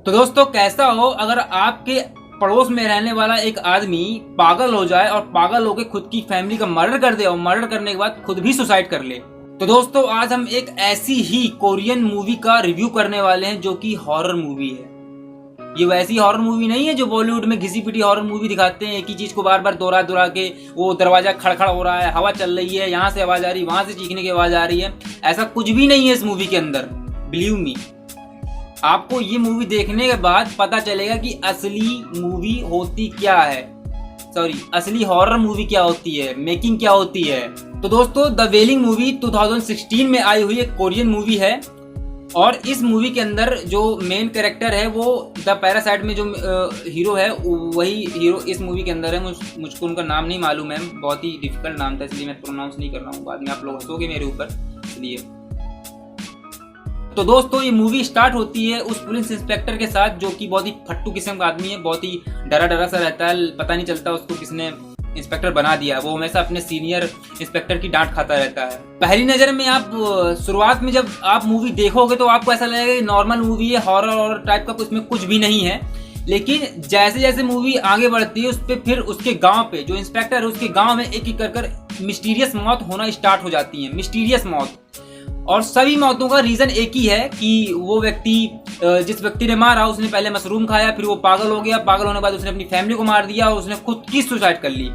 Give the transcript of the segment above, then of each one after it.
तो दोस्तों कैसा हो अगर आपके पड़ोस में रहने वाला एक आदमी पागल हो जाए और पागल होकर खुद की फैमिली का मर्डर कर दे और मर्डर करने के बाद खुद भी सुसाइड कर ले। तो दोस्तों आज हम एक ऐसी ही कोरियन मूवी का रिव्यू करने वाले हैं जो कि हॉरर मूवी है। ये वैसी हॉरर मूवी नहीं है जो बॉलीवुड में घिसी पिटी हॉरर मूवी दिखाते हैं, एक ही चीज को बार बार दोहरा दोहरा के, वो दरवाजा खड़खड़ हो रहा है, हवा चल रही है, यहाँ से आवाज आ रही है, वहां से चीखने की आवाज आ रही है। ऐसा कुछ भी नहीं है इस मूवी के अंदर। बिलीव मी, आपको ये मूवी देखने के बाद पता चलेगा कि असली मूवी होती क्या है, असली हॉरर मूवी क्या होती है, मेकिंग क्या होती है। तो दोस्तों द वेलिंग मूवी 2016 में आई हुई एक कोरियन मूवी है और इस मूवी के अंदर जो मेन कैरेक्टर है वो द पैरासाइट में जो हीरो है वही हीरो इस मूवी के अंदर है। मुझको उनका नाम नहीं मालूम है, बहुत ही डिफिकल्ट नाम था इसलिए मैं प्रोनाउंस नहीं कर रहा हूँ, बाद में आप लोग हंसोगे मेरे ऊपर इसलिए। तो दोस्तों ये मूवी स्टार्ट होती है उस पुलिस इंस्पेक्टर के साथ जो कि बहुत ही फट्टू किस्म का आदमी है, बहुत ही डरा डरा सा रहता है, पता नहीं चलता उसको किसने इंस्पेक्टर बना दिया। वो हमेशा अपने सीनियर इंस्पेक्टर की डांट खाता रहता है। पहली नजर में आप शुरुआत में जब आप मूवी देखोगे तो आपको ऐसा लगेगा कि नॉर्मल मूवी है, हॉरर टाइप का उसमें कुछ भी नहीं है। लेकिन जैसे जैसे मूवी आगे बढ़ती है उस पर फिर उसके गांव पे जो इंस्पेक्टर है उसके गांव में एक एक कर मिस्टीरियस मौत होना स्टार्ट हो जाती है, मिस्टीरियस मौत। और सभी मौतों का रीजन एक ही है कि वो व्यक्ति जिस व्यक्ति ने मारा उसने पहले मशरूम खाया, फिर वो पागल हो गया, पागल होने के बाद उसने अपनी फैमिली को मार दिया और उसने खुद की सुसाइड कर ली,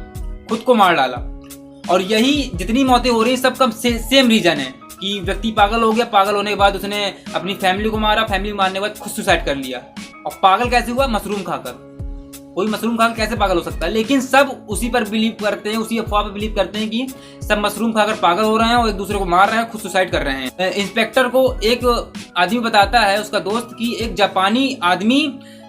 खुद को मार डाला। और यही जितनी मौतें हो रही है सबका सेम रीजन है कि व्यक्ति पागल हो गया, पागल होने के बाद उसने अपनी फैमिली को मारा, फैमिली मारने के बाद खुद सुसाइड कर लिया। और पागल कैसे हुआ? मशरूम खाकर। कोई मशरूम खाकर कैसे पागल हो सकता है? लेकिन सब उसी पर बिलीव करते हैं, उसी अफवाह पर बिलीव करते हैं कि सब मशरूम खाकर पागल हो रहे हैं और एक दूसरे को मार रहे हैं, खुद सुसाइड कर रहे हैं। इंस्पेक्टर को एक आदमी बताता है, उसका दोस्त, कि एक जापानी आदमी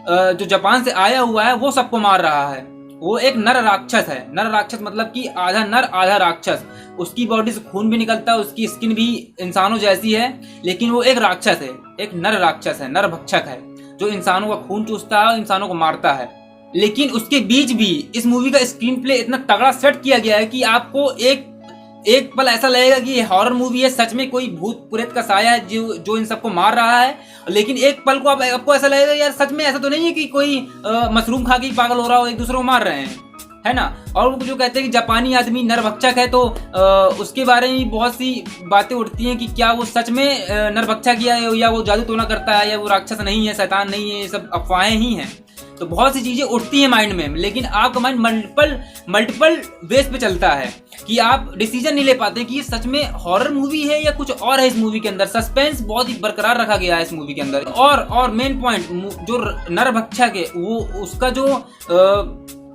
जो जापान से आया हुआ है वो सबको मार रहा है। वो एक नर राक्षस है। नर राक्षस मतलब कि आधा नर आधा राक्षस। उसकी बॉडी से खून भी निकलता है, उसकी स्किन भी इंसानों जैसी है, लेकिन वो एक राक्षस है, एक नर राक्षस है, नर भक्षक है जो इंसानों का खून चूसता है और इंसानों को मारता है। लेकिन उसके बीच भी इस मूवी का स्क्रीन प्ले इतना तगड़ा सेट किया गया है कि आपको एक पल ऐसा लगेगा कि ये हॉरर मूवी है, सच में कोई भूत प्रेत का साया है जो इन सबको मार रहा है। लेकिन एक पल को आपको ऐसा लगेगा यार सच में ऐसा तो नहीं है कि कोई मशरूम खा के पागल हो रहा हो, एक दूसरे को मार रहे हैं, है ना। और जो कहते हैं कि जापानी आदमी नरभक्षक है तो उसके बारे में बहुत सी बातें उठती हैं कि क्या वो सच में नरभक्षक या वो जादू टोना करता है या वो राक्षस नहीं है, शैतान नहीं है, ये सब अफवाहें ही हैं। तो बहुत सी चीजें उठती हैं माइंड में, लेकिन आपका माइंड मल्टीपल बेस पे चलता है कि आप डिसीजन नहीं ले पाते कि ये सच में हॉरर मूवी है या कुछ और है। इस मूवी के अंदर सस्पेंस बहुत ही बरकरार रखा गया है इस मूवी के अंदर। और मेन पॉइंट जो नरभक्षक है वो उसका जो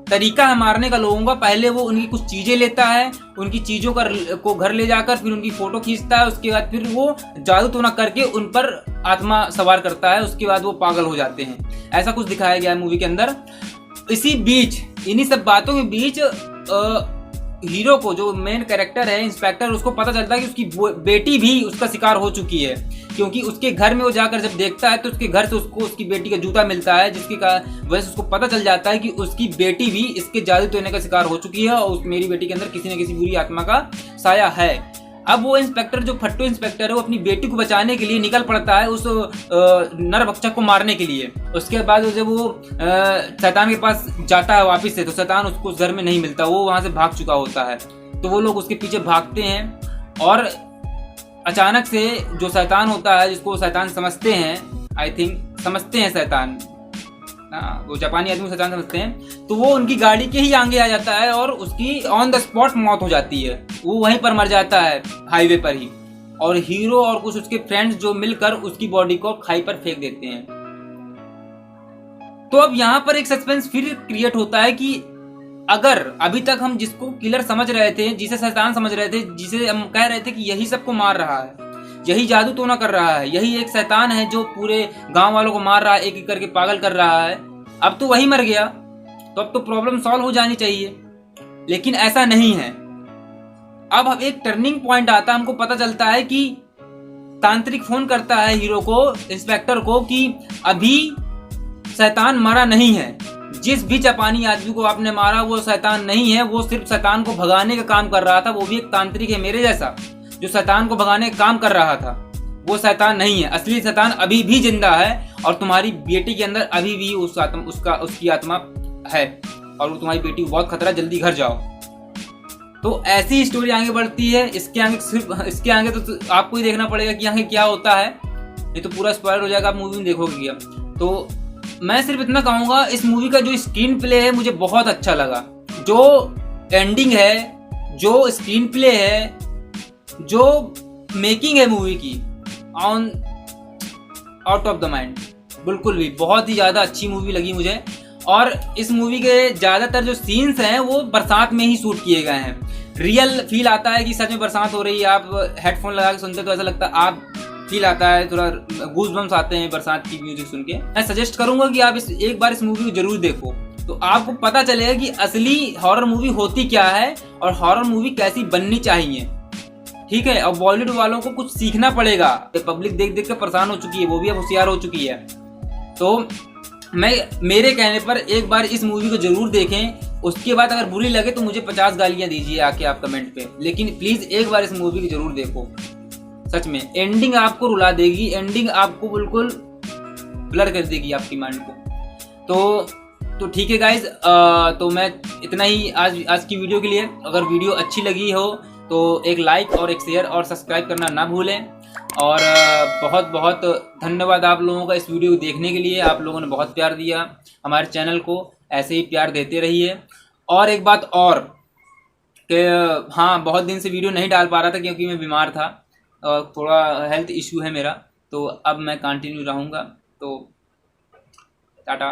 तरीका है मारने का लोगों का, पहले वो उनकी कुछ चीजें लेता है, उनकी चीजों को घर ले जाकर फिर उनकी फोटो खींचता है, उसके बाद फिर वो जादू टोना करके उन पर आत्मा सवार करता है, उसके बाद वो पागल हो जाते हैं। ऐसा कुछ दिखाया गया है मूवी के अंदर। इसी बीच इन्हीं सब बातों के बीच हीरो को, जो मेन कैरेक्टर है इंस्पेक्टर, उसको पता चलता है कि उसकी बेटी भी उसका शिकार हो चुकी है, क्योंकि उसके घर में वो जाकर जब देखता है तो उसके घर से उसको उसकी बेटी का जूता मिलता है, जिसकी वजह से उसको पता चल जाता है कि उसकी बेटी भी इसके जादू टोने का शिकार हो चुकी है और मेरी बेटी के अंदर किसी न किसी बुरी आत्मा का साया है। अब वो इंस्पेक्टर, जो फट्टू इंस्पेक्टर है, वो अपनी बेटी को बचाने के लिए निकल पड़ता है उस नरभक्षक को मारने के लिए। उसके बाद जब वो शैतान के पास जाता है वापिस से, तो शैतान उसको घर में नहीं मिलता, वो वहां से भाग चुका होता है। तो वो लोग उसके पीछे भागते हैं और अचानक से जो शैतान होता है, जिसको शैतान समझते हैं, आई थिंक समझते हैं शैतान, वो जापानी आदमी शैतान समझते हैं, तो वो उनकी गाड़ी के ही आगे आ जाता है और उसकी ऑन द स्पॉट मौत हो जाती है। वो वहीं पर मर जाता है हाईवे पर ही। और हीरो और कुछ उसके फ्रेंड्स जो मिलकर उसकी बॉडी को खाई पर फेंक देते हैं। तो अब यहाँ पर एक सस्पेंस फिर क्रिएट होता है कि अगर अभी तक हम जिसको किलर समझ रहे थे, जिसे शैतान समझ रहे थे, जिसे हम कह रहे थे कि यही सबको मार रहा है, यही जादू टोना कर रहा है, यही एक शैतान है जो पूरे गांव वालों को मार रहा है, एक एक करके पागल कर रहा है, अब तो वही मर गया, तो अब तो प्रॉब्लम सॉल्व हो जानी चाहिए। लेकिन ऐसा नहीं है। अब एक टर्निंग पॉइंट आता है, हमको पता चलता है कि तांत्रिक फोन करता है हीरो को, इंस्पेक्टर को, कि अभी शैतान मरा नहीं है, जिस भी जापानी आदमी को आपने मारा वो शैतान नहीं है, वो सिर्फ शैतान को भगाने का काम कर रहा था। वो भी एक तांत्रिक है मेरे जैसा, जो शैतान को भगाने का काम कर रहा था। वो शैतान नहीं है। असली शैतान अभी भी जिंदा है और तुम्हारी बेटी के अंदर अभी भी उसकी आत्मा है और वो तुम्हारी बेटी को बहुत खतरा, जल्दी घर जाओ। तो ऐसी स्टोरी आगे बढ़ती है। इसके आगे तो आपको ही देखना पड़ेगा कि आगे क्या होता है, नहीं तो पूरा स्पॉइलर हो जाएगा, आप मूवी में देखोगे क्या। तो मैं सिर्फ इतना कहूँगा, इस मूवी का जो स्क्रीन प्ले है मुझे बहुत अच्छा लगा। जो एंडिंग है, जो स्क्रीन प्ले है, जो मेकिंग है मूवी की, on out of the mind, बिल्कुल भी बहुत ही ज़्यादा अच्छी मूवी लगी मुझे। और इस मूवी के ज़्यादातर जो सीन्स हैं वो बरसात में ही शूट किए गए हैं। रियल फील आता है कि सच में बरसात हो रही है। आप हेडफोन लगा के सुनते तो ऐसा लगता है, आप फील आता है, थोड़ा गूज बम्स आते हैं बरसात की म्यूजिक सुन के। मैं सजेस्ट करूंगा कि आप एक बार इस मूवी को जरूर देखो, तो आपको पता चलेगा कि असली हॉरर मूवी होती क्या है और हॉरर मूवी कैसी बननी चाहिए। ठीक है, और बॉलीवुड वालों को कुछ सीखना पड़ेगा। पब्लिक देख देख के परेशान हो चुकी है, वो भी अब होशियार हो चुकी है। तो मेरे कहने पर एक बार इस मूवी को जरूर देखें। उसके बाद अगर बुरी लगे तो मुझे 50 गालियां दीजिए आके आप कमेंट पे, लेकिन प्लीज एक बार इस मूवी को जरूर देखो। सच में एंडिंग आपको रुला देगी, एंडिंग आपको बिल्कुल ब्लर कर देगी आपकी माइंड को। तो ठीक है गाइज, तो मैं इतना ही आज की वीडियो के लिए। अगर वीडियो अच्छी लगी हो तो एक लाइक और एक शेयर और सब्सक्राइब करना ना भूलें। और बहुत बहुत धन्यवाद आप लोगों का इस वीडियो को देखने के लिए। आप लोगों ने बहुत प्यार दिया हमारे चैनल को, ऐसे ही प्यार देते रहिए। और एक बात और कि हाँ, बहुत दिन से वीडियो नहीं डाल पा रहा था क्योंकि मैं बीमार था और थोड़ा हेल्थ इशू है मेरा, तो अब मैं कंटिन्यू रहूँगा। तो टाटा।